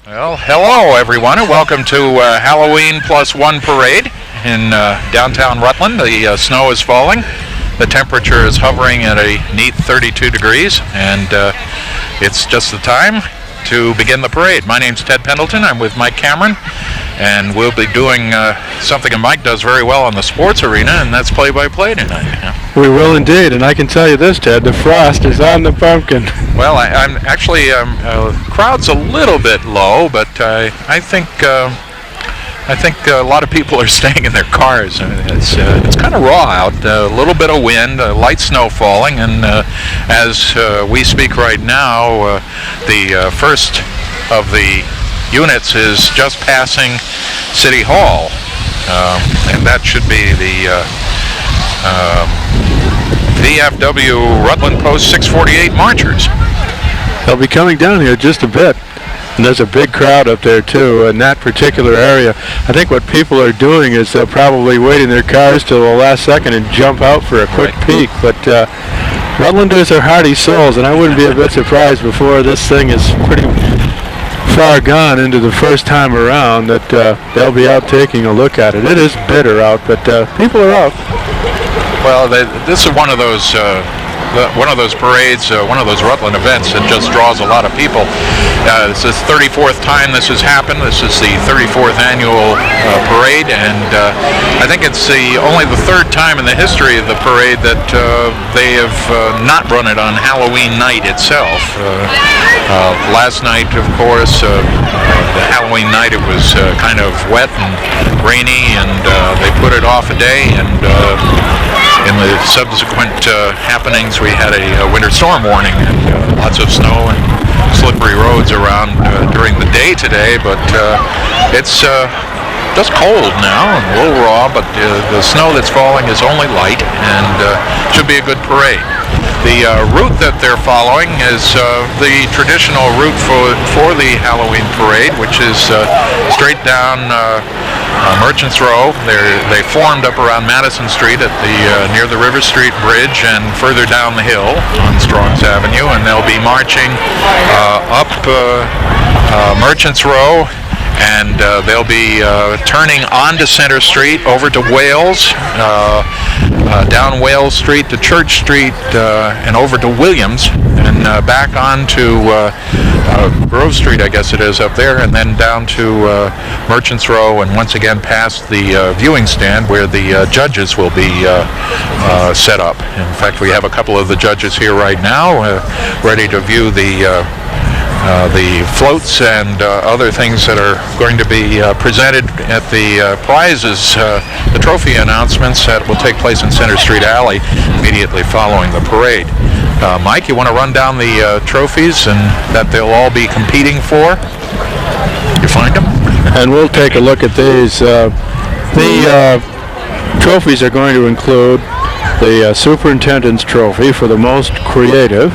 Well, hello everyone, and welcome to Halloween Plus One Parade in downtown Rutland. The snow is falling. The temperature is hovering at a neat 32 degrees, and it's just the time to begin the parade. My name's Ted Pendleton. I'm with Mike Cameron, and we'll be doing something that Mike does very well in the sports arena, and that's play-by-play tonight. We will indeed, and I can tell you this, Ted, the frost is on the pumpkin. Well, I'm actually, crowd's a little bit low, but I think a lot of people are staying in their cars. I mean, it's kind of raw out, a little bit of wind, light snow falling, and as we speak right now, the first of the units is just passing City Hall, and that should be the VFW Rutland Post 648 marchers. They'll be coming down here just a bit. And there's a big crowd up there, too, in that particular area. I think what people are doing is they're probably waiting their cars till the last second and jump out for a quick peek. But Rutlanders are hardy souls, and I wouldn't be a bit surprised before this thing is pretty far gone into the first time around that they'll be out taking a look at it. It is bitter out, but people are out. Well, this is one of those parades, one of those Rutland events that just draws a lot of people. This is the 34th time this has happened. This is the 34th annual parade, and I think it's only the third time in the history of the parade that they have not run it on Halloween night itself. Last night, of course, the Halloween night, it was kind of wet and rainy, and they put it off a day, and in the subsequent happenings, we had a winter storm warning and lots of snow and slippery roads around during the day today, but it's just cold now and a little raw, but the snow that's falling is only light, and should be a good parade. The route that they're following is the traditional route for the Halloween parade, which is straight down Merchants Row. They formed up around Madison Street at near the River Street Bridge and further down the hill on Strong's Avenue, and they'll be marching up Merchants Row, and they'll be turning onto Center Street over to Wales, down Wales Street to Church Street, and over to Williams, and back onto Grove Street, I guess it is up there, and then down to Merchants Row, and once again past the viewing stand where the judges will be set up. In fact, we have a couple of the judges here right now, ready to view the floats and other things that are going to be presented at the prizes, the trophy announcements that will take place in Center Street Alley immediately following the parade. Mike, you want to run down the trophies and that they'll all be competing for? You find them? And we'll take a look at these. The trophies are going to include the Superintendent's Trophy for the most creative,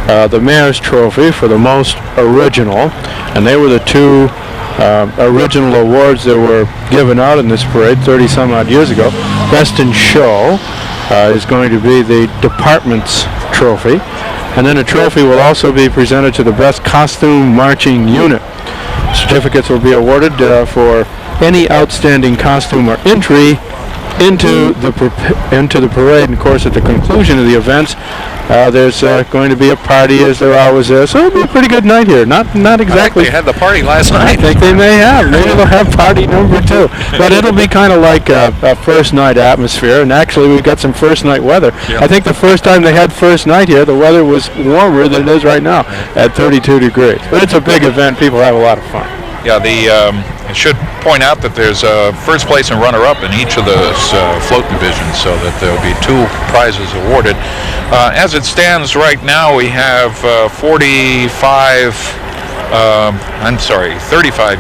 the Mayor's Trophy for the most original, and they were the two original awards that were given out in this parade 30 some odd years ago. Best in Show is going to be the Department's Trophy, and then a trophy will also be presented to the Best Costume Marching Unit. Certificates will be awarded for any outstanding costume or entry into the parade. And of course, at the conclusion of the events, there's going to be a party, as there always is. So it'll be a pretty good night here. Not exactly. They had the party last night. I think they may have. Maybe they'll have party number 2. But it'll be kind of like a first night atmosphere. And actually, we've got some first night weather. Yep. I think the first time they had first night here, the weather was warmer than it is right now at 32 degrees. But it's a big event. People have a lot of fun. Yeah, I should point out that there's first place and runner-up in each of those float divisions, so that there'll be 2 prizes awarded. As it stands right now, we have 35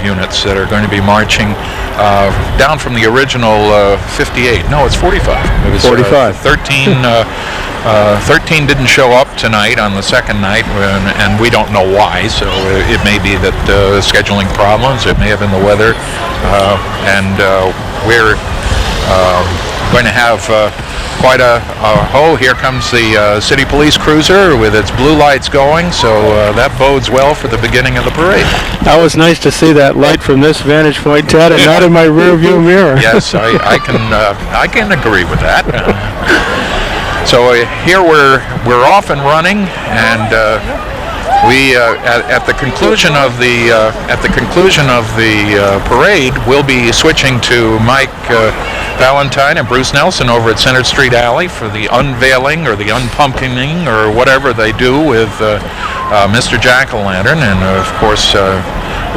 units that are going to be marching down from the original 58. No, it's 45. It was 45. 13 didn't show up tonight on the second night, and we don't know why, so it may be that scheduling problems, it may have been the weather, and we're going to have quite a here comes the city police cruiser with its blue lights going, so that bodes well for the beginning of the parade. That was nice to see that light from this vantage point, Ted, and not in my rear view mirror. Yes, I can agree with that. So here we're off and running, and we at the conclusion of the parade, we'll be switching to Mike Valentine and Bruce Nelson over at Center Street Alley for the unveiling or the unpumpkining or whatever they do with Mr. Jack-o'-lantern. And of course,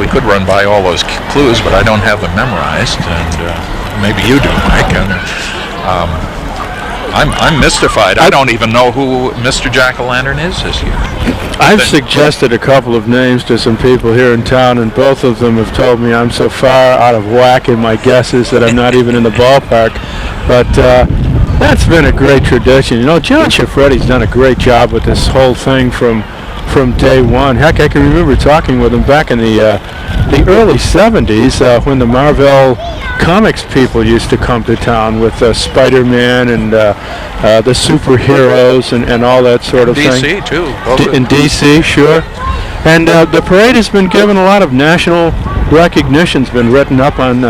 we could run by all those clues, but I don't have them memorized, and maybe you do, Mike. I'm mystified. I don't even know who Mr. Jack-o'-lantern is this year. I've suggested a couple of names to some people here in town, and both of them have told me I'm so far out of whack in my guesses that I'm not even in the ballpark. But that's been a great tradition. You know, John Ciaffretti's done a great job with this whole thing from day one. Heck, I can remember talking with him back in the early 70s when the Marvel Comics people used to come to town with Spider-Man and the superheroes and all that sort of thing. DC too. In DC, sure. And the parade has been given a lot of national recognition's been written up on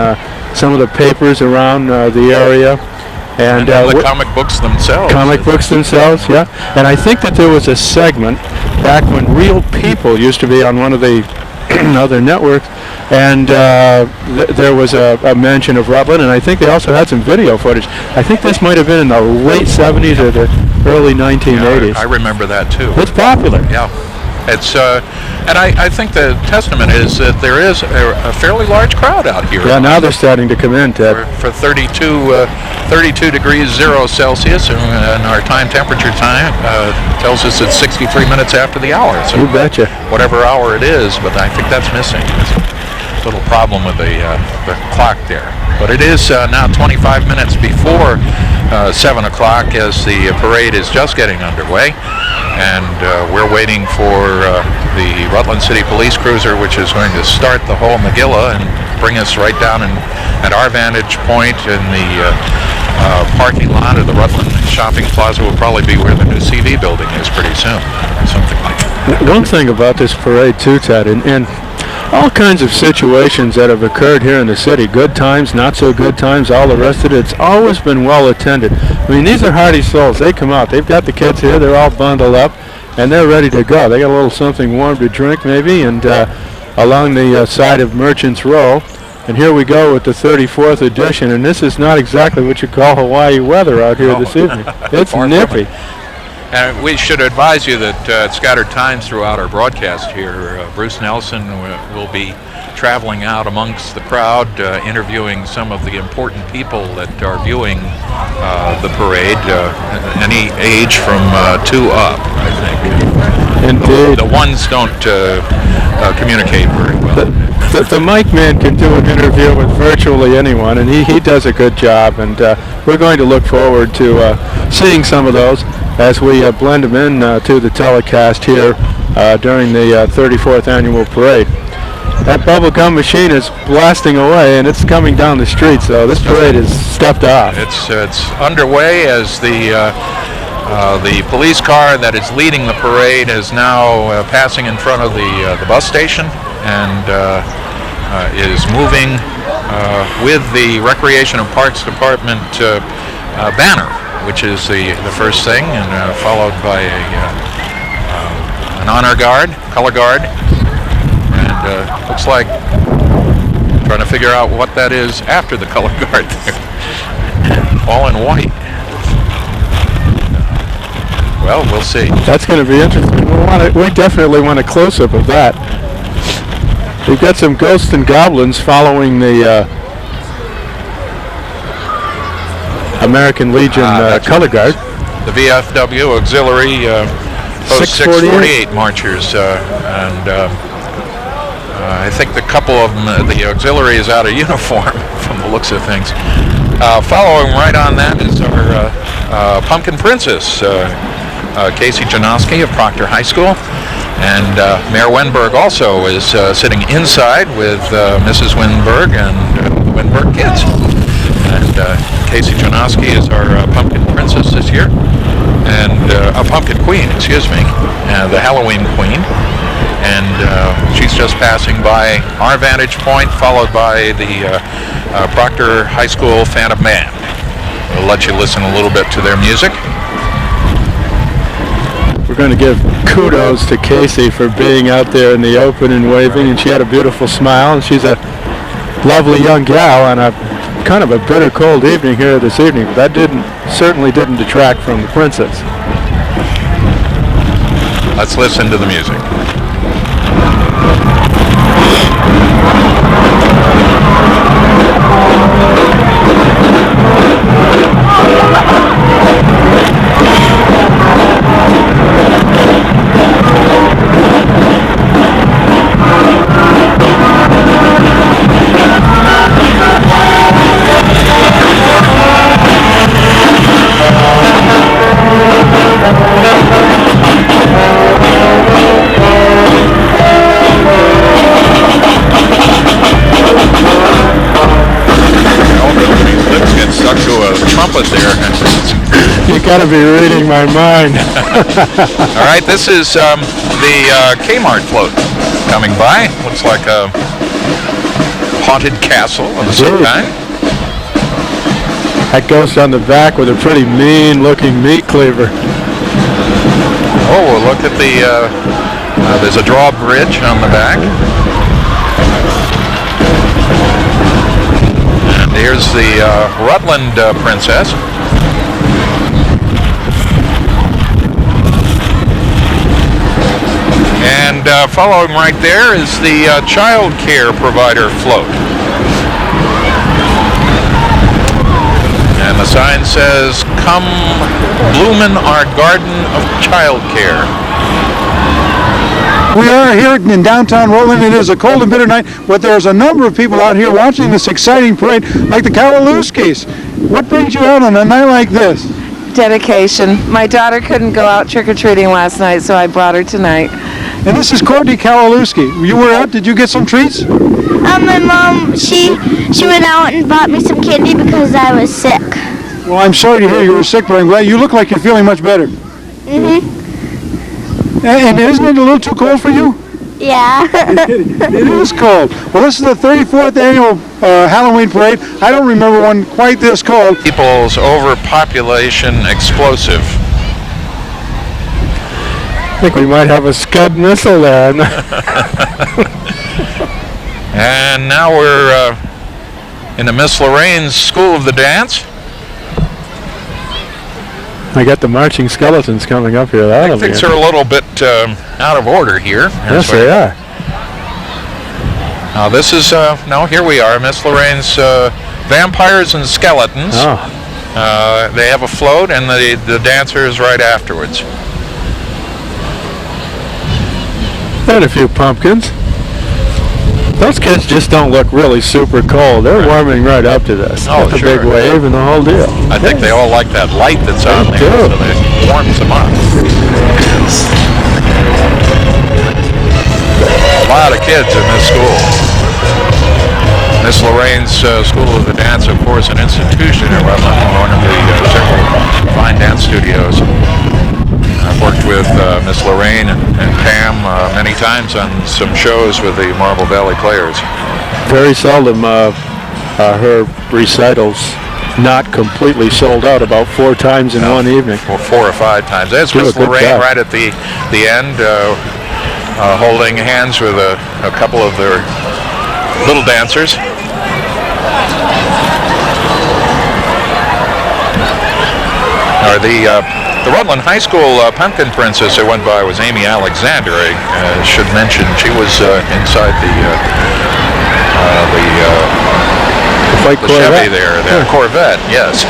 some of the papers around the area. And the comic books themselves. Comic books themselves, yeah. And I think that there was a segment back when Real People used to be on one of the other networks, and there was a mention of Rutland, and I think they also had some video footage. I think this might have been in the late 70s or the early 1980s. Yeah, I remember that too. It's popular. Yeah. It's and I think the testament is that there is a fairly large crowd out here. Yeah, now they're starting to come in, Ted. For 32 degrees 0 Celsius, and our temperature time tells us it's 63 minutes after the hour. So you betcha. Whatever hour it is, but I think that's missing. There's a little problem with the clock there. But it is now 25 minutes before 7 o'clock as the parade is just getting underway. And we're waiting for the Rutland City Police Cruiser, which is going to start the whole Megillah and bring us right down at our vantage point in the parking lot of the Rutland Shopping Plaza. Will probably be where the new CV building is pretty soon, something like that. One thing about this parade too, Ted, and all kinds of situations that have occurred here in the city, good times, not so good times, all the rest of it, it's always been well attended. I mean, these are hardy souls. They come out, they've got the kids here, they're all bundled up, and they're ready to go. They got a little something warm to drink maybe, and along the side of Merchants Row. And here we go with the 34th edition, and this is not exactly what you call Hawaii weather out here this evening. It's nippy. And we should advise you that at scattered times throughout our broadcast here, Bruce Nelson will be traveling out amongst the crowd, interviewing some of the important people that are viewing the parade, any age from 2 up, I think. Indeed. The ones don't communicate very well. The mic man can do an interview with virtually anyone, and he does a good job, and we're going to look forward to seeing some of those as we blend them in to the telecast here during the 34th annual parade. That bubblegum machine is blasting away, and it's coming down the street, so this parade is stepped off. It's underway as the police car that is leading the parade is now passing in front of the bus station and is moving with the Recreation and Parks Department banner, which is the first thing, and followed by an honor guard, color guard, and looks like trying to figure out what that is after the color guard there. All in white. Well, we'll see. That's going to be interesting. We definitely want a close-up of that. We've got some ghosts and goblins following the American Legion color guard. The VFW auxiliary post 648 marchers, and I think the couple of them, the auxiliary is out of uniform from the looks of things. Following right on that is our Pumpkin Princess, Casey Janoski of Proctor High School, and Mayor Wenberg also is sitting inside with Mrs. Wenberg and the Wenberg kids. And Casey Janowski is our pumpkin princess this year. And a pumpkin queen, excuse me, the Halloween queen. And she's just passing by our vantage point, followed by the Proctor High School Phantom Band. We'll let you listen a little bit to their music. We're going to give kudos to Casey for being out there in the open and waving, and she had a beautiful smile, and she's a lovely young gal on a kind of a bitter cold evening here this evening, but that certainly didn't detract from the princess. Let's listen to the music. You gotta be reading my mind. All right, this is the Kmart float coming by. Looks like a haunted castle of some kind. That ghost on the back with a pretty mean-looking meat cleaver. Oh, look at the, there's a drawbridge on the back. And here's the Rutland princess. And following right there is the child care provider float. And the sign says, "Come bloomin' our garden of child care." We are here in downtown Rutland. It is a cold and bitter night, but there's a number of people out here watching this exciting parade, like the Kawaluskis. What brings you out on a night like this? Dedication. My daughter couldn't go out trick-or-treating last night, so I brought her tonight. And this is Courtney Kawaluski. You were out. Did you get some treats? My mom, she went out and bought me some candy because I was sick. Well, I'm sorry to hear you were sick, but I'm glad you look like you're feeling much better. Mm-hmm. And isn't it a little too cold for you? Yeah. It is cold. Well, this is the 34th annual Halloween parade. I don't remember one quite this cold. People's overpopulation explosive. I think we might have a Scud missile there. And now we're in the Miss Lorraine's School of the Dance. I got the marching skeletons coming up here. I think things are a little bit out of order here. Yes, they are. Now this is, no, here we are, Miss Lorraine's Vampires and Skeletons. Oh. They have a float and the dancer is right afterwards. And a few pumpkins. Those kids just don't look really super cold. They're warming right up to this. Oh, Got the sure. big wave and the whole deal. I think they all like that light that's on there, so that warms them up. A lot of kids in this school. Miss Lorraine's School of the Dance, of course, an institution in Rutland, one of the several fine dance studios. I've worked with Miss Lorraine and Pam many times on some shows with the Marble Valley Players. Very seldom her recitals not completely sold out, about 4 times in one evening. 4 or 5 times. There's Miss Lorraine right at the end, holding hands with a couple of their little dancers. Or the Rutland High School pumpkin princess that went by was Amy Alexander. I should mention she was inside the Chevy there, the Corvette, yes.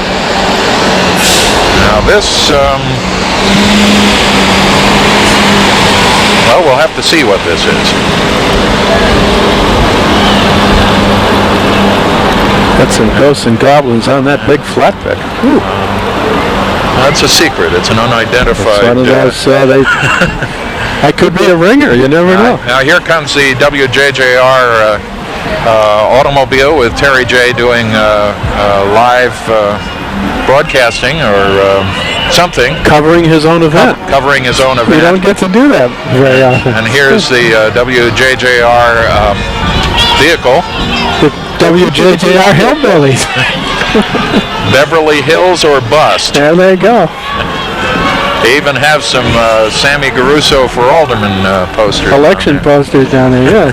Now this, well, we'll have to see what this is. Got some ghosts and goblins on that big flatbed. That's a secret. It's an unidentified. It's one of those, that could be a ringer. You never know. Now here comes the WJJR automobile with Terry J doing live broadcasting or something. Covering his own event. Covering his own event. We don't get to do that very often. And here's the WJJR vehicle. The WJJR Hillbillies. Beverly Hills or bust. There they go. They even have some Sammy Garuso for Alderman posters. Election posters down there, yeah.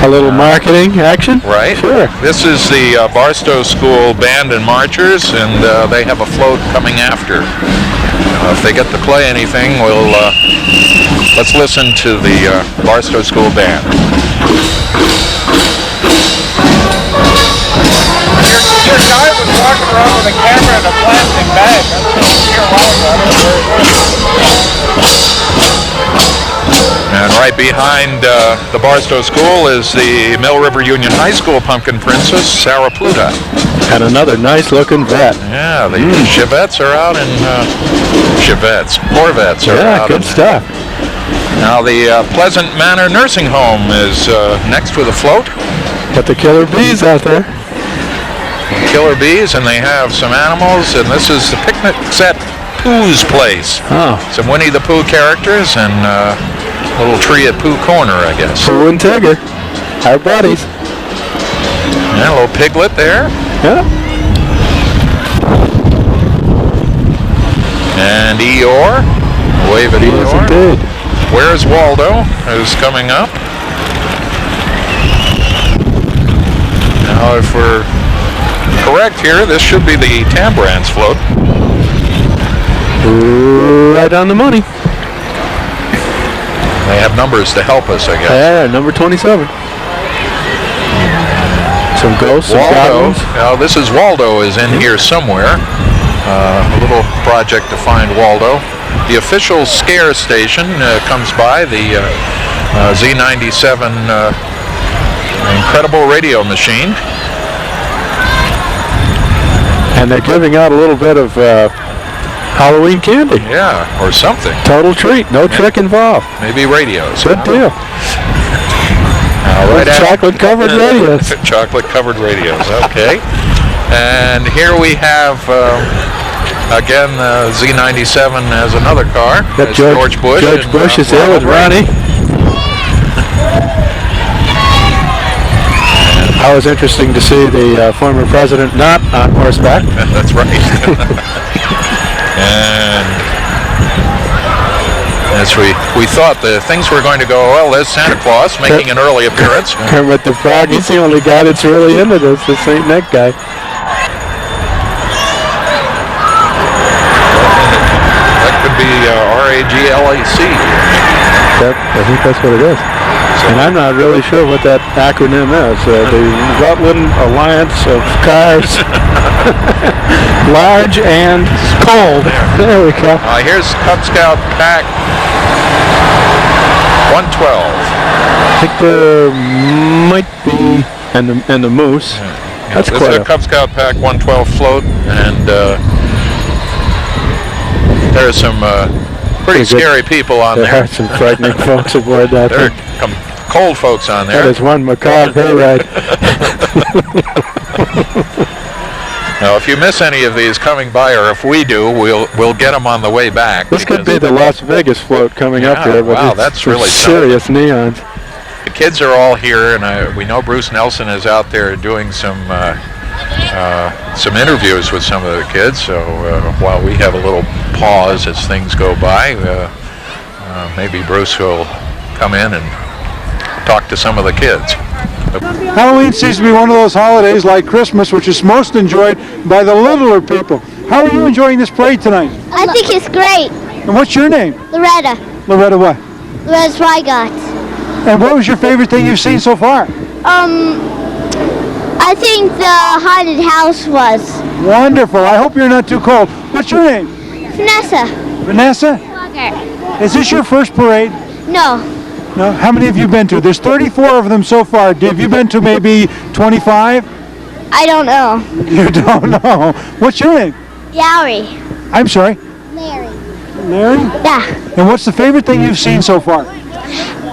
A little marketing action? Right. Sure. This is the Barstow School Band and Marchers, and they have a float coming after. If they get to play anything, let's listen to the Barstow School Band. Your guy was walking around with a camera in a plastic bag. And right behind the Barstow School is the Mill River Union High School Pumpkin Princess, Sarah Pluta. And another nice-looking vet. Yeah, the Chevettes are out in Corvettes are out. Yeah, good stuff. Now the Pleasant Manor Nursing Home is next with a float. Got the killer bees out there. Killer bees, and they have some animals, and this is the picnic set Pooh's Place. Oh. Some Winnie the Pooh characters and a little tree at Pooh Corner, I guess. Pooh and Tigger, our buddies. Yeah, a little piglet there. Yeah. And Eeyore. Wave at Yes, Eeyore. indeed. Where's Waldo is coming up. Now, if we're correct here, this should be the Tambrans float. Right on the money. They have numbers to help us, I guess. Yeah, number 27. Some ghosts, some Waldo. goblins. Now, this is Waldo is in here somewhere. A little project to find Waldo. The official scare station comes by, the Z97 incredible radio machine. And they're giving out a little bit of Halloween candy. Yeah, or something. Total treat, no trick involved. Maybe radios. Good deal. Right Chocolate-covered radios. Chocolate-covered radios, okay. And here we have, again, Z97 as another car. Got That's George Bush. George and, Bush is here with Ronald Ronnie. It was interesting to see the former president not on horseback. That's right. And as we thought the things were going to go well, there's Santa Claus making an early appearance. Kermit the Frog, he's the only guy that's really into this St. Nick guy. That could be RAGLAC. I think that's what it is. And I'm not really sure what that acronym is. The Rutland Alliance of Cars. Large and cold. There we go. Here's Cub Scout Pack 112. I think there might be, and the moose. Yeah, That's this quite is a Cub Scout Pack 112 float, and there's some pretty scary people on There there. are some frightening folks aboard that There thing. are some cold folks on That there. is one macabre hayride. Now, if you miss any of these coming by, or if we do, we'll get them on the way back. This could be the Las Vegas float coming up here, but wow, it's that's some really serious neons. The kids are all here, and we know Bruce Nelson is out there doing some interviews with some of the kids. So while we have a little pause as things go by, maybe Bruce will come in and talk to some of the kids. Halloween seems to be one of those holidays like Christmas, which is most enjoyed by the littler people. How are you enjoying this parade tonight? I think it's great. And what's your name? Loretta. Loretta what? Loretta Swigart. And what was your favorite thing you've seen so far? I think the haunted house was. Wonderful. I hope you're not too cold. What's your name? Vanessa. Vanessa? Is this your first parade? No. No? How many have you been to? There's 34 of them so far. Have you been to maybe 25? I don't know. You don't know. What's your name? Yowie. I'm sorry? Larry. Larry? Yeah. And what's the favorite thing you've seen so far?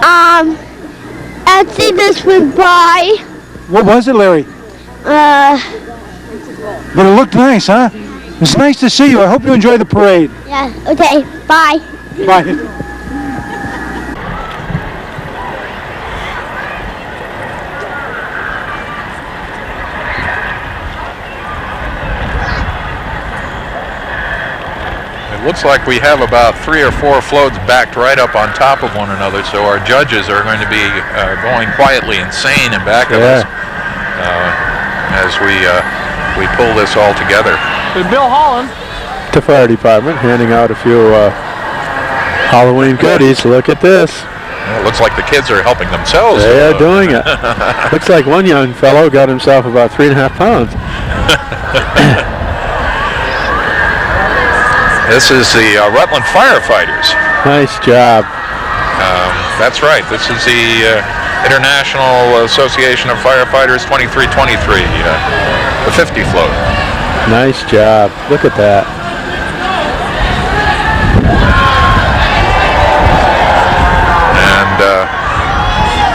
I I think this went by. What was it, Larry? But it looked nice, huh? It's nice to see you. I hope you enjoy the parade. Yeah, okay, bye. Bye. It looks like we have about 3 or 4 floats backed right up on top of one another, so our judges are going to be going quietly insane in back of us as we pull this all together. Bill Holland. The fire department handing out a few Halloween goodies. Look at this. It looks like the kids are helping themselves. They are doing it. Looks like one young fellow got himself about 3.5 pounds. This is the Rutland firefighters. Nice job. That's right. This is the International Association of Firefighters 2323, the 50 float. Nice job. Look at that. And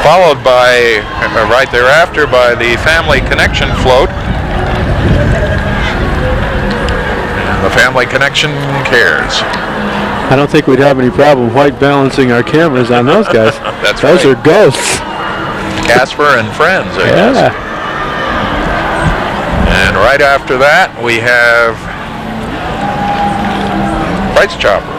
followed by, right thereafter, by the Family Connection float. And the Family Connection cares. I don't think we'd have any problem white balancing our cameras on those guys. That's those right. are ghosts. Casper and friends, I guess. And right after that, we have Price Chopper.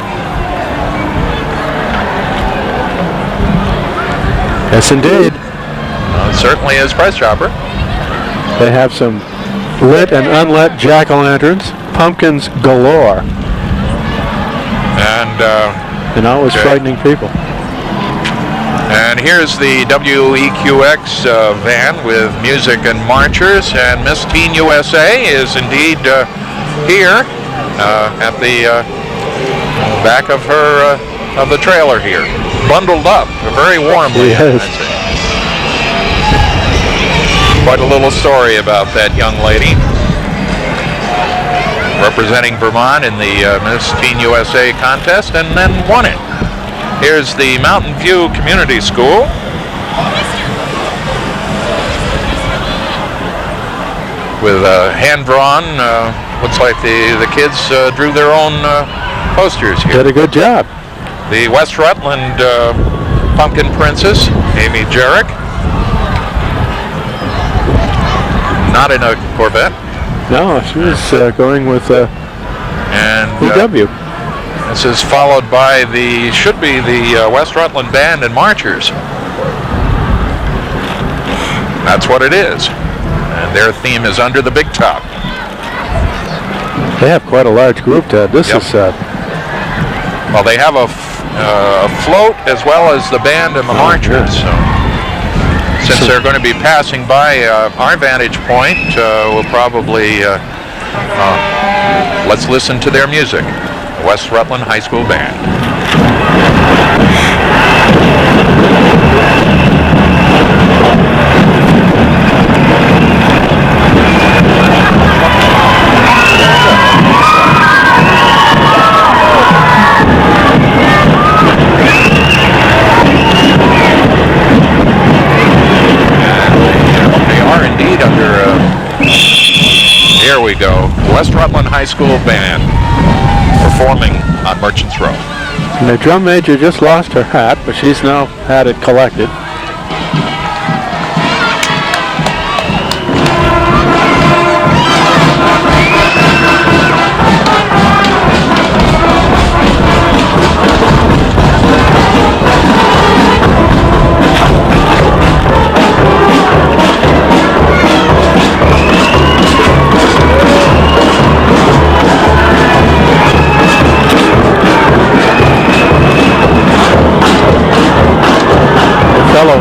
Yes, indeed. It certainly is Price Chopper. They have some lit and unlit jack-o'-lanterns, pumpkins galore, And always frightening people. And here's the WEQX van with music and marchers, and Miss Teen USA is indeed here at the back of her of the trailer here, bundled up very warmly. Yes. I'd say. Quite a little story about that young lady representing Vermont in the Miss Teen USA contest, and then won it. Here's the Mountain View Community School. With hand-drawn, looks like the kids drew their own posters here. Did a good job. The West Rutland Pumpkin Princess, Amy Jarek. Not in a Corvette. No, she was going with And VW. this is followed by should be the West Rutland Band and Marchers. That's what it is. And their theme is Under the Big Top. They have quite a large group, Ted. This is... Well, they have a float as well as the band and the marchers. So, since they're going to be passing by our vantage point, we'll probably let's listen to their music. West Rutland High School Band. Here we go. West Rutland High School Band performing on Merchants Row. And the drum major just lost her hat, but she's now had it collected.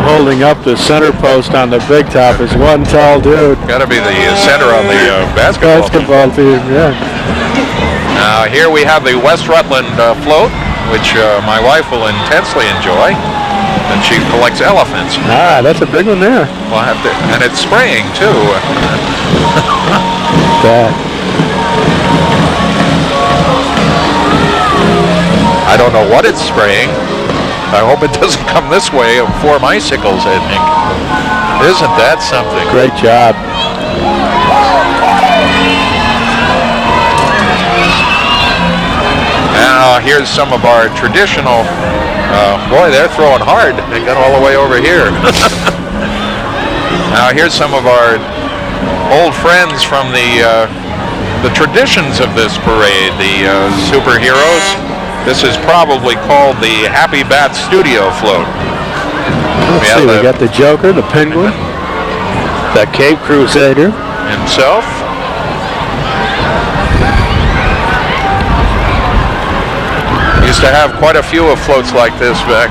Holding up the center post on the big top is one tall dude. Got to be the center on the basketball team, yeah. Here we have the West Rutland float, which my wife will intensely enjoy. And she collects elephants. Ah, that's a big one there. We'll have to, and it's spraying too. I don't know what it's spraying. I hope it doesn't come this way of 4 bicycles, I think. Isn't that something? Great job. Now here's some of our traditional, boy, they're throwing hard. They got all the way over here. Now here's some of our old friends from the traditions of this parade, the superheroes. This is probably called the Happy Bat Studio Float. Let's see, we got the Joker, the Penguin, the Cape Crusader himself. Used to have quite a few of floats like this back,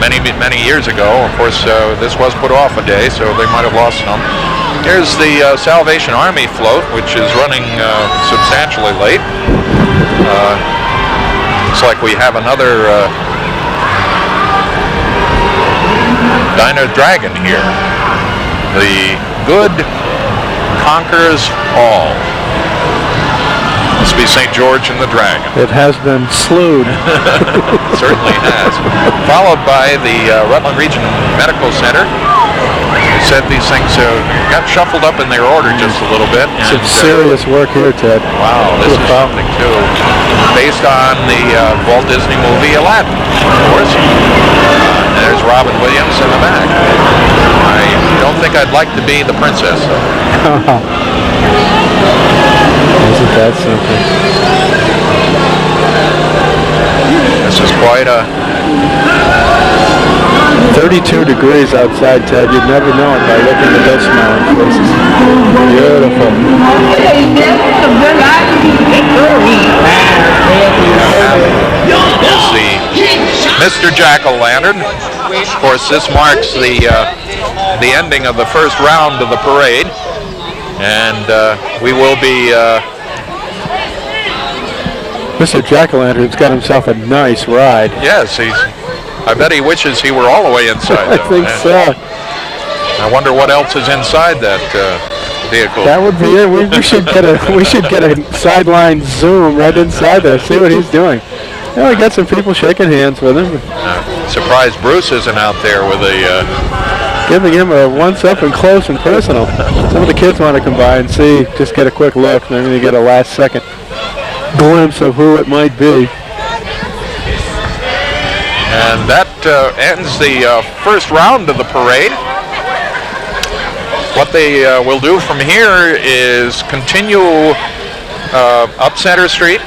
many years ago. Of course, this was put off a day, so they might have lost some. Here's the Salvation Army float, which is running substantially late. Looks like we have another Diner Dragon here. The good conquers all. Must be St. George and the Dragon. It has been slewed. It certainly has. Followed by the Rutland Region Medical Center. They said these things got shuffled up in their order just a little bit. Some serious work here, Ted. Wow, this is something too. Based on the Walt Disney movie Aladdin, of course. There's Robin Williams in the back. I don't think I'd like to be the princess, though. Isn't that something? This is quite a... 32 degrees outside, Ted. You'd never know it by looking at this mountain. This is beautiful. Here's the Mr. Jack-o'-lantern. Of course, this marks the ending of the first round of the parade. And we will be... Mr. Jack-o'-lantern's got himself a nice ride. Yes, I bet he wishes he were all the way inside. I think so. I wonder what else is inside that vehicle. That would be it. We should get a sideline zoom right inside there. See what he's doing. Yeah, we got some people shaking hands with him. Surprised Bruce isn't out there with a... Giving him a once-up and close and personal. Some of the kids want to come by and see, just get a quick look, and then you get a last-second glimpse of who it might be. And that ends the first round of the parade. What they will do from here is continue up Center Street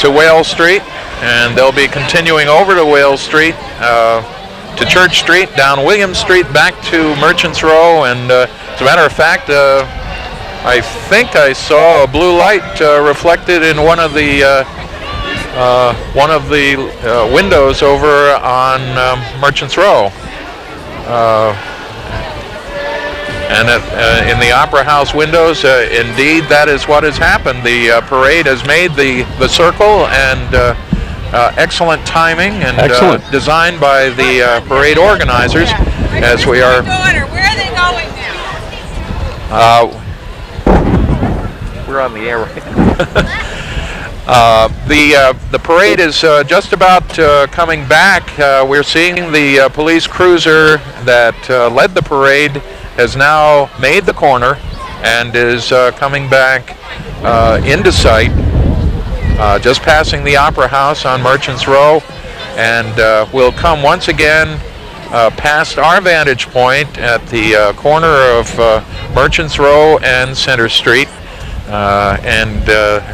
to Wales Street, and they'll be continuing over to Wales Street, to Church Street, down William Street, back to Merchants Row, and as a matter of fact, I think I saw a blue light reflected in one of the windows over on Merchants Row. And in the Opera House windows, indeed, that is what has happened. The parade has made the circle, and excellent timing, and designed by the parade organizers. As we are. Where are they going now? We're on the air right now. The parade is just about coming back. We're seeing the police cruiser that led the parade has now made the corner and is coming back into sight, just passing the Opera House on Merchants Row, and will come once again past our vantage point at the corner of Merchants Row and Center Street, and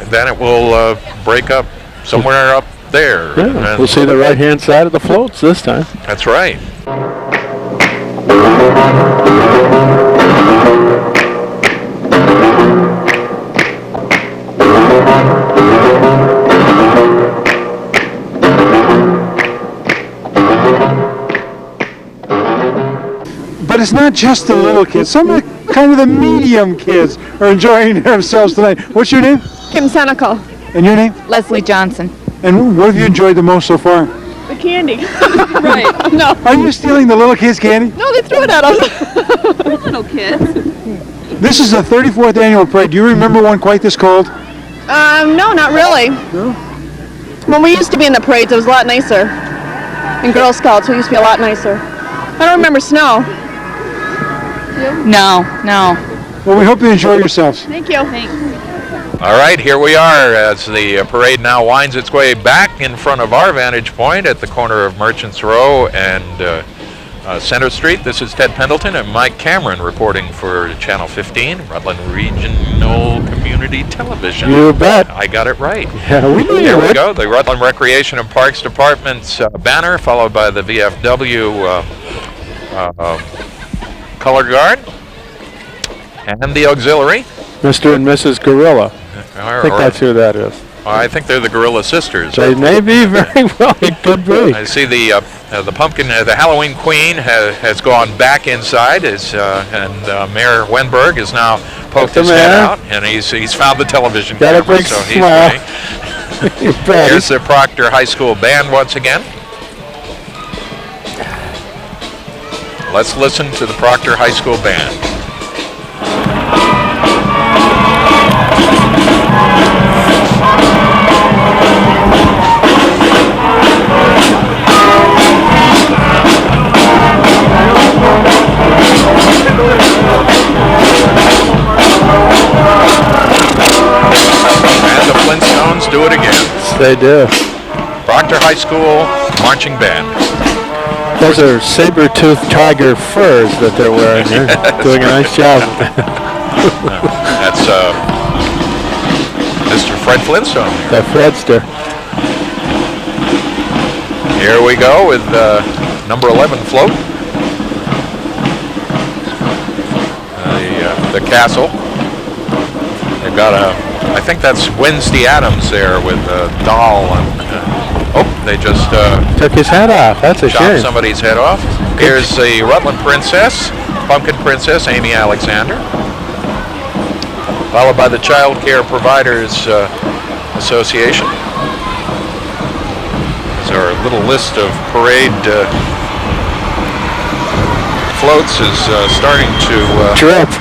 then it will break up somewhere up there. Yeah, we'll see the right-hand side of the floats this time. That's right. But it's not just the little kids. Some of the kind of the medium kids are enjoying themselves tonight. What's your name? Kim Senecal. And your name? Leslie Johnson. And what have you enjoyed the most so far? The candy. Right. No. Are you stealing the little kids' candy? No, they threw it at us. Little kids. This is the 34th annual parade. Do you remember one quite this cold? No, not really. No? When we used to be in the parades, it was a lot nicer. in Girl Scouts. We used to be a lot nicer. I don't remember snow. No. Well, we hope you enjoy yourselves. Thank you. Thanks. All right, here we are as the parade now winds its way back in front of our vantage point at the corner of Merchants Row and Center Street. This is Ted Pendleton and Mike Cameron reporting for Channel 15, Rutland Regional Community Television. You bet. I got it right. Yeah, we knew Here you we would. go, the Rutland Recreation and Parks Department's banner, followed by the VFW color guard and the auxiliary. Mr. and Mrs. Gorilla. I think that's who that is. I think they're the Gorilla Sisters. They may be very well. It could be. I see the pumpkin, the Halloween Queen has gone back inside, and Mayor Wenberg is now poked his head out, and he's found the television Got a camera, big so he's smile. ready. Here's the Proctor High School band once again. Let's listen to the Proctor High School band. And the Flintstones do it again. They do. Proctor High School marching band. Those are saber-toothed tiger furs that they're wearing. They're doing a nice job. That's Mr. Fred Flintstone. The Fredster. Here we go with number 11 float. The castle. They've got I think that's Wednesday Addams there with a doll. And, they just took his head off. That's a chopped shame. somebody's head off. Here's the Rutland Princess, Pumpkin Princess, Amy Alexander. Followed by the Child Care Providers Association. There's our little list of parade floats is starting to drip.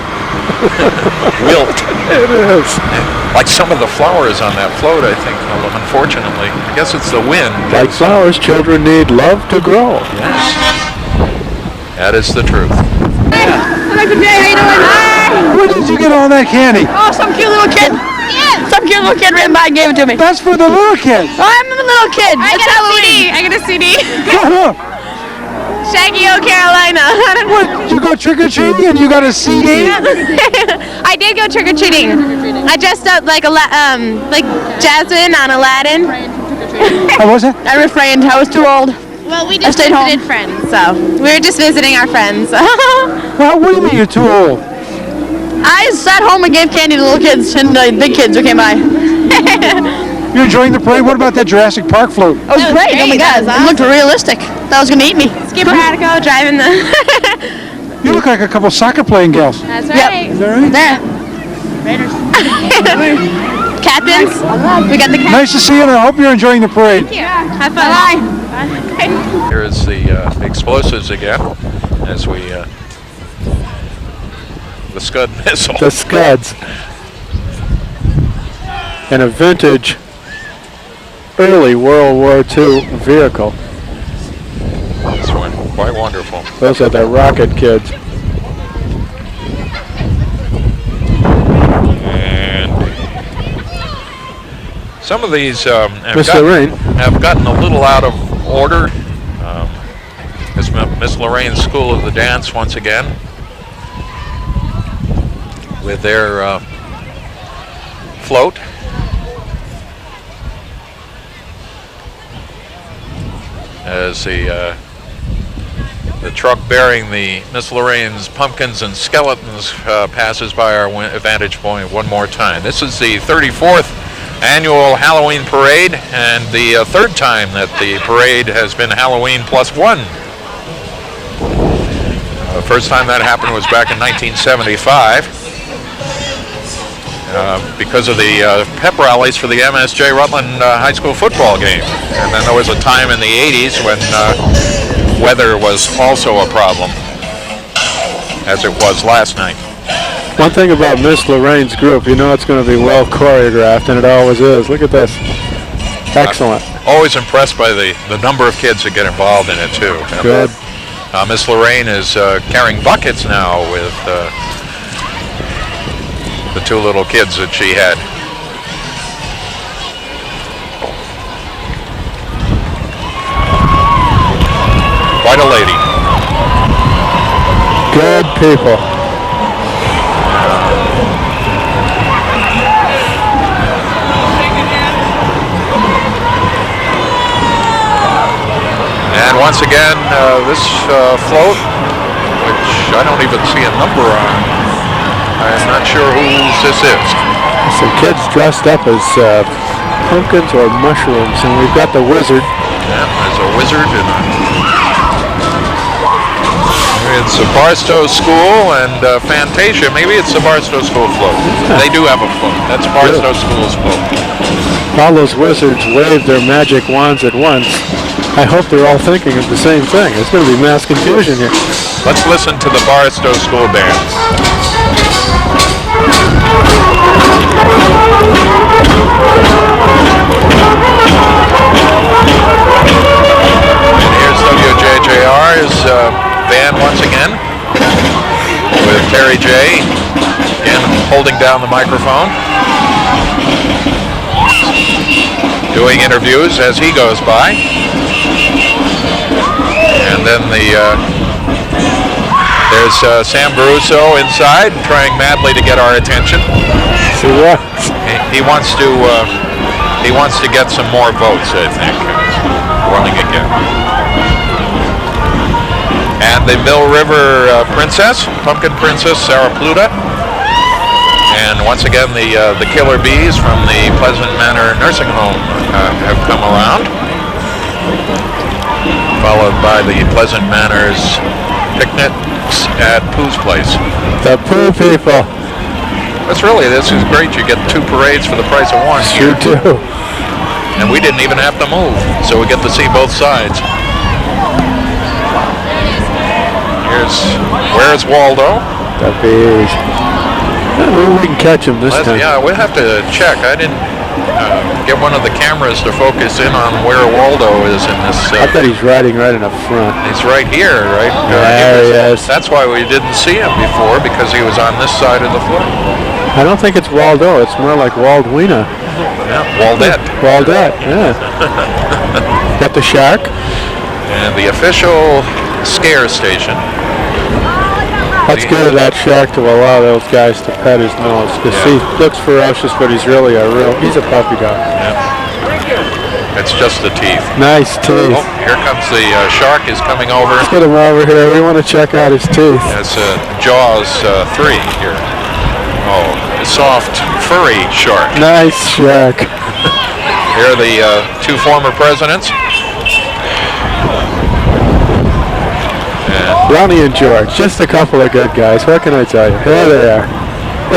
Wilt. It is. Like some of the flowers on that float, I think, unfortunately. I guess it's the wind. Like flowers, children need love to grow. Yes. That is the truth. Hi, Jay. How you doing? Hi. Where did you get all that candy? Oh, some cute little kid. Some cute little kid ran by and gave it to me. That's for the little kids. I'm a little kid. I got a CD. I got a CD. Shaggy O Carolina. What? You go trick-or-treating and you got a CD? I did go trick or treating. I dressed up like like Jasmine on Aladdin. How was it? I refrained. I was too old. Well, we just stayed home. visited friends, so we were just visiting our friends. Well, what do you mean you're too old? I sat home and gave candy to little kids and the big kids who came by. You're enjoying the parade? What about that Jurassic Park float? Oh, That was great. Oh, my great. God. That It was looked realistic. That was going to eat me. Skipper Attico driving the. You look like a couple soccer playing gals. That's Yep. right. Is that right? There. Captains. We got the captains. Nice to see you, and I hope you're enjoying the parade. Have fun. Here's the explosives again, as we the Scud missile. The Scuds. And a vintage early World War II vehicle. This one, quite wonderful. Those are the rocket kids. And some of these Miss Lorraine. have gotten a little out of order. Miss Lorraine's School of the Dance once again with their float. As the truck bearing the Miss Lorraine's pumpkins and skeletons passes by our vantage point one more time. This is the 34th annual Halloween parade and the third time that the parade has been Halloween +1. The first time that happened was back in 1975 because of the pep rallies for the MSJ Rutland High School football game. And then there was a time in the 80s when weather was also a problem, as it was last night. One thing about Miss Lorraine's group, you know it's going to be well choreographed, and it always is. Look at this. Excellent. Always impressed by the number of kids that get involved in it too. Good. Miss Lorraine is carrying buckets now with the 2 little kids that she had. Quite a lady. Good people. And once again, this float, which I don't even see a number on, I'm not sure whose this is. Some kids dressed up as pumpkins or mushrooms, and we've got the wizard. Yeah, there's a wizard and it's a Barstow School and Fantasia. Maybe it's the Barstow School float. They do have a float. That's Barstow School's float. All those wizards wave their magic wands at once. I hope they're all thinking of the same thing. It's going to be mass confusion here. Let's listen to the Barstow School Band. And here's WJJR's band once again with Terry J. Again holding down the microphone, doing interviews as he goes by. And then there's Sam Baruso inside, trying madly to get our attention. See what? He wants to get some more votes, I think. Running again. And the Mill River Princess, Pumpkin Princess, Sarah Pluta. And once again, the Killer Bees from the Pleasant Manor Nursing Home have come around, followed by the Pleasant Manor's picnics at Pooh's Place. The Pooh people. This is great. You get 2 parades for the price of 1 here. You do. And we didn't even have to move, so we get to see both sides. Where's Waldo? The bees. Maybe we can catch him this time. Yeah, we'll have to check. I didn't get one of the cameras to focus in on where Waldo is in this. I bet he's riding right in the front. He's right here, right? There he is. That's why we didn't see him before, because he was on this side of the float. I don't think it's Waldo. It's more like Waldwina. Yeah, Waldette. Waldette, yeah. Got the shark. And the official scare station. That's good of that shark to allow those guys to pet his nose, because he looks ferocious, but he's really he's a puppy dog. Yeah. It's just the teeth. Nice teeth. Oh, here comes the shark is coming over. Let's get him over here. We want to check out his teeth. That's Jaws 3 here. Oh, a soft, furry shark. Nice shark. Here are the 2 former presidents. Ronnie and George, just a couple of good guys. What can I tell you? Here they are.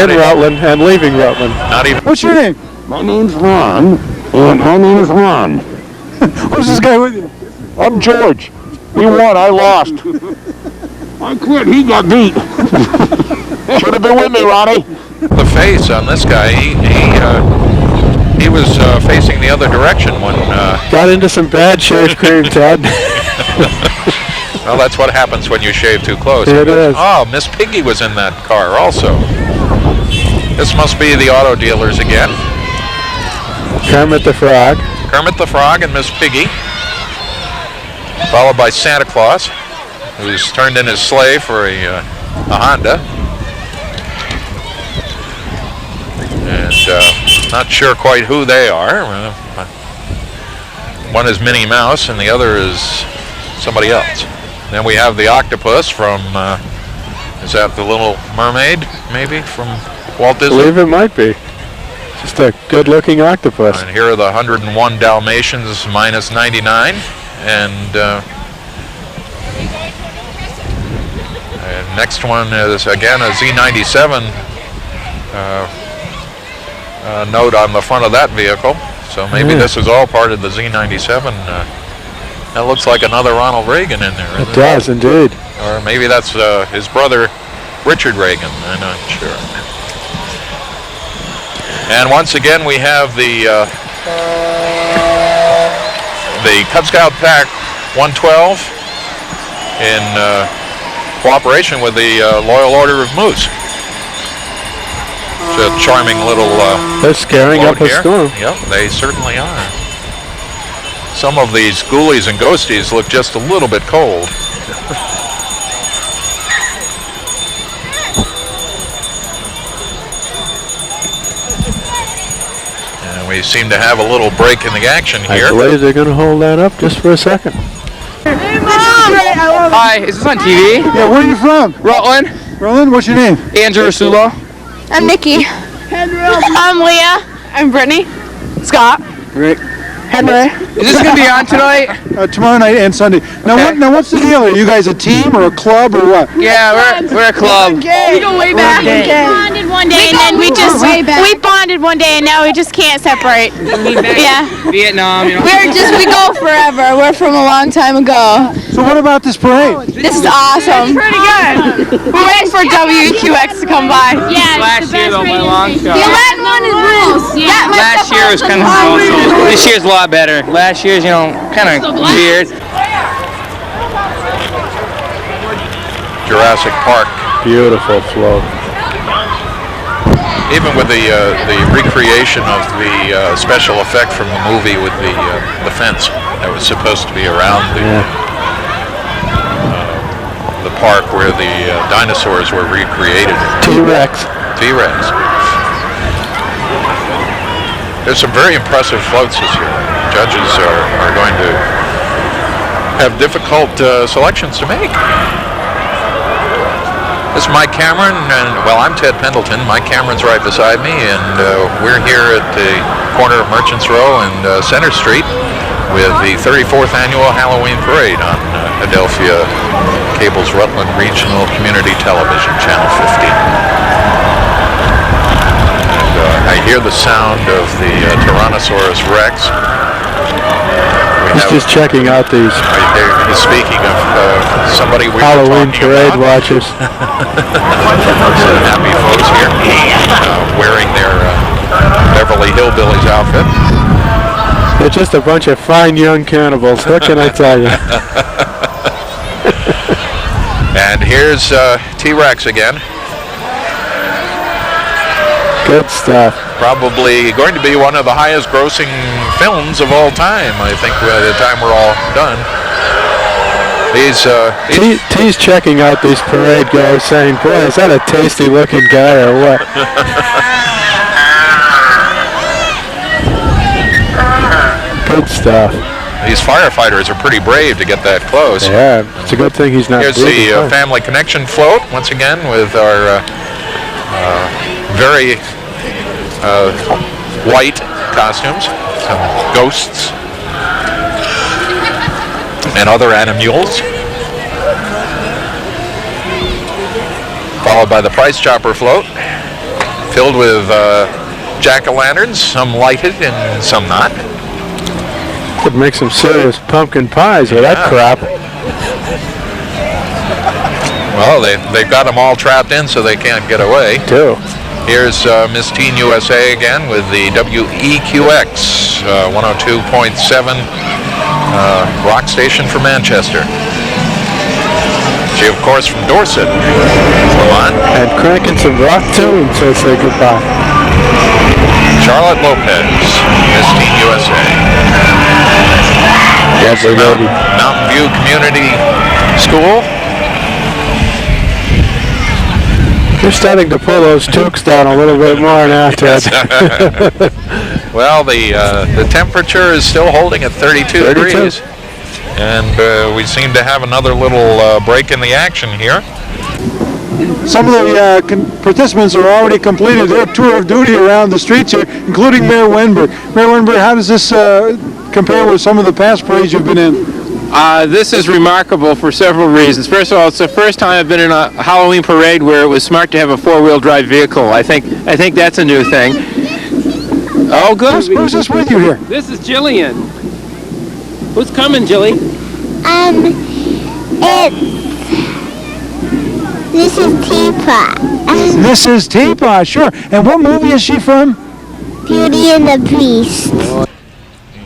In Rutland and leaving Rutland. Not even. What's your name? My name's Ron, and my name is Ron. Who's this guy with you? I'm George. We won, I lost. I quit, he got beat. Should have been with me, Ronnie. The face on this guy, he was facing the other direction when... Got into some bad shave cream, Ted. Well, that's what happens when you shave too close. It is. Oh, Miss Piggy was in that car also. This must be the auto dealers again. Kermit the Frog. Kermit the Frog and Miss Piggy. Followed by Santa Claus, who's turned in his sleigh for a Honda. And not sure quite who they are. One is Minnie Mouse and the other is somebody else. Then we have the octopus from, is that the Little Mermaid, maybe, from Walt Disney? I believe it might be. Just a good-looking octopus. And here are the 101 Dalmatians minus 99. And next one is, again, a Z97 note on the front of that vehicle. So maybe this is all part of the Z97. That looks like another Ronald Reagan in there. It does, indeed. Or maybe that's his brother, Richard Reagan. I'm not sure. And once again, we have the the Cub Scout Pack 112 in cooperation with the Loyal Order of Moose. It's a charming little They're scaring up a here. storm. Yep, they certainly are. Some of these ghoulies and ghosties look just a little bit cold. And we seem to have a little break in the action here. I believe they're going to hold that up just for a second. Hi, is this on TV? Yeah, where are you from? Rutland. Rutland, what's your name? Andrew Rasulo. I'm Nikki. I'm Leah. I'm Brittany. Scott. Rick. Henry. Is this going to be on tonight? Tomorrow night and Sunday. Now, Okay. now what's the deal? Are you guys a team or a club or what? Yeah, we're a club. We go way back. We bonded one day and then we bonded one day and now we just can't separate. Yeah. Vietnam, you know. We go forever. We're from a long time ago. So what about this parade? This is awesome. It's pretty good. We're waiting for WQX to come by. Yeah, Last year though, by a long shot. The Latin one is rules. Yeah, Last year was kind of so. This year's a lot better. Last year's, you know, kind of weird. Jurassic Park. Beautiful float. Even with the recreation of the special effect from the movie with the fence that was supposed to be around the park where the dinosaurs were recreated. T-Rex. T-Rex. There's some very impressive floats this year. Judges are going to have difficult selections to make. This is Mike Cameron, and well, I'm Ted Pendleton. Mike Cameron's right beside me, and we're here at the corner of Merchants Row and Center Street with the 34th annual Halloween Parade on Adelphia Cable's Rutland Regional Community Television, Channel 15. And I hear the sound of the Tyrannosaurus Rex. He's just checking out these Speaking of somebody we Halloween were talking parade about. watchers. Some happy folks here wearing their Beverly Hillbillies outfit. They're just a bunch of fine young cannibals. What can I tell you? And here's T-Rex again. Good stuff. Probably going to be one of the highest grossing films of all time, I think, by the time we're all done. T's checking out these parade guys saying, boy, is that a tasty looking guy or what? Good stuff. These firefighters are pretty brave to get that close. Yeah, it's a good thing he's not. Here's the Family Connection float, once again, with our very white costumes, some ghosts, and other animals. Followed by the Price Chopper float, filled with jack-o'-lanterns, some lighted and some not. Could make some serious pumpkin pies with that crap. Well, they've got them all trapped in so they can't get away. Too. Here's Miss Teen USA again with the WEQX 102.7 rock station for Manchester. She, of course, from Dorset. And cranking some rock tunes to say goodbye. Charlotte Lopez, Miss Teen USA. Yes, Mountain View Community School. You're starting to pull those toques down a little bit more now, Ted. Well, the temperature is still holding at 32 degrees. And we seem to have another little break in the action here. Some of the participants are already completed their tour of duty around the streets here, including Mayor Wenberg. Mayor Wenberg, how does this compare with some of the past parades you've been in? This is remarkable for several reasons. First of all, it's the first time I've been in a Halloween parade where it was smart to have a four-wheel drive vehicle. I think that's a new thing. Oh, good. Who's this with you here? This is Jillian. Who's coming, Jilly? This is Teapot. This is Teapot, sure. And what movie is she from? Beauty and the Beast. We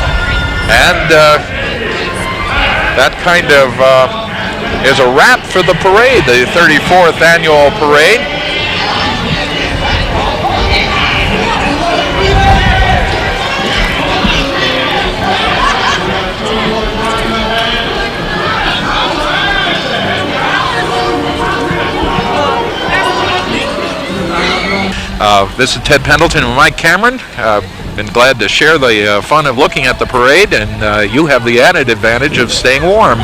And that kind of is a wrap for the parade, the 34th annual parade. This is Ted Pendleton and Mike Cameron. Been glad to share the fun of looking at the parade, and you have the added advantage of staying warm.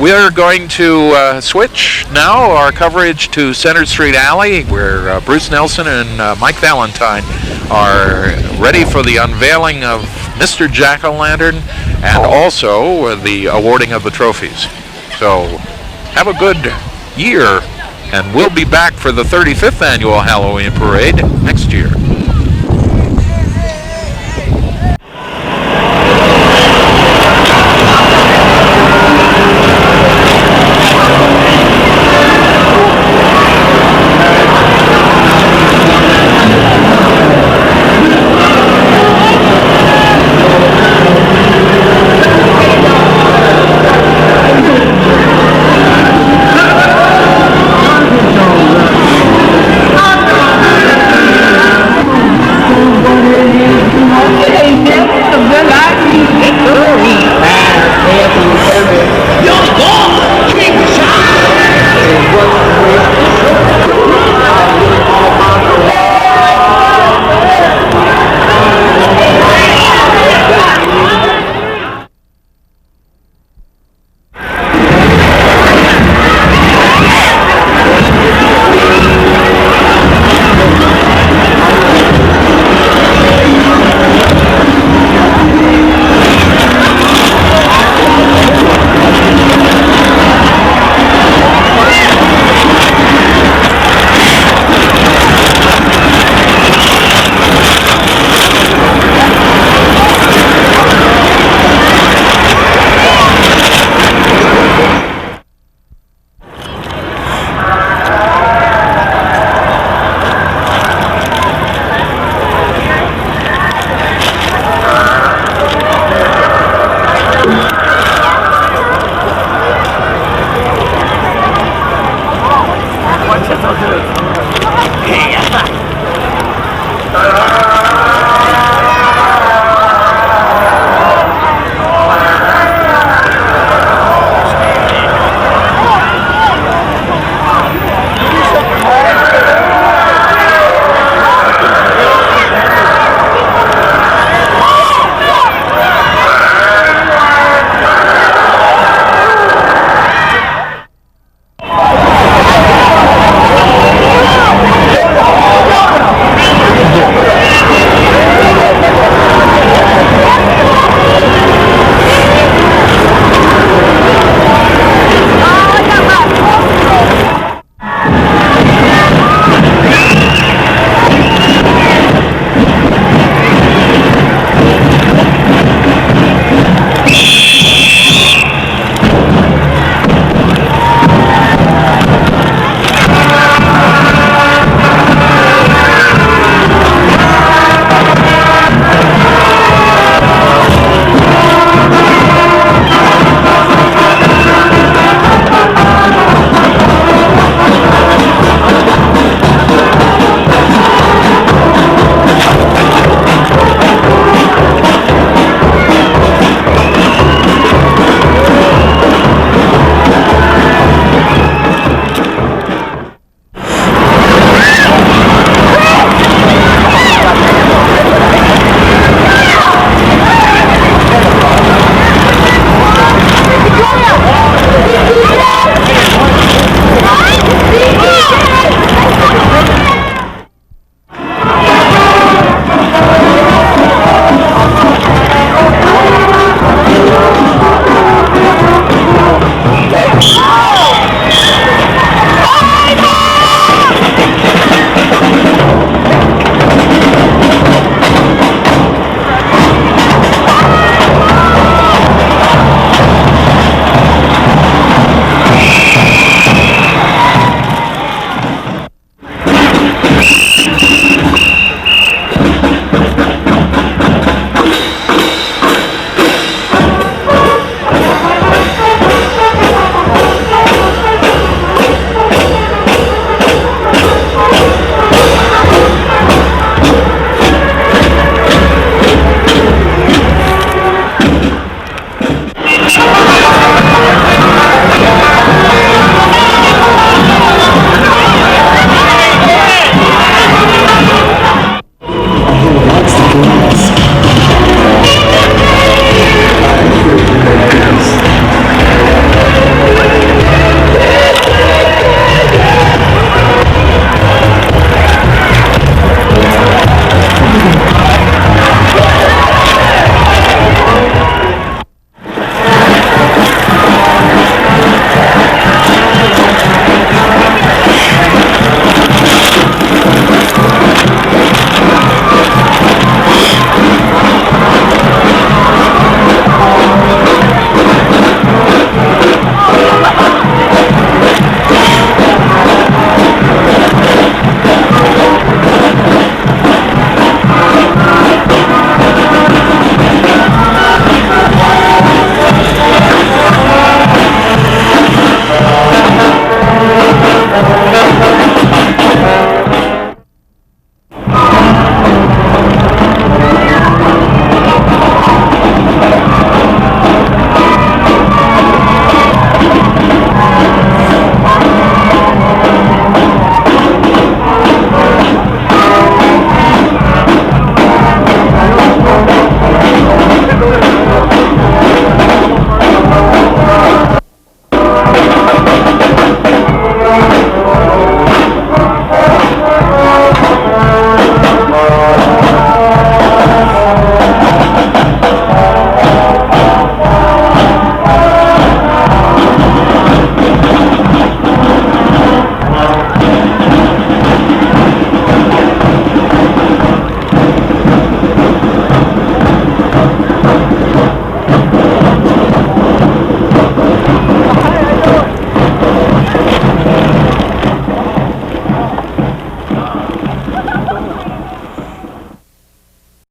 We're going to switch now our coverage to Center Street Alley, where Bruce Nelson and Mike Valentine are ready for the unveiling of Mr. Jack-O-Lantern and also the awarding of the trophies. So have a good year, and we'll be back for the 35th annual Halloween parade next year.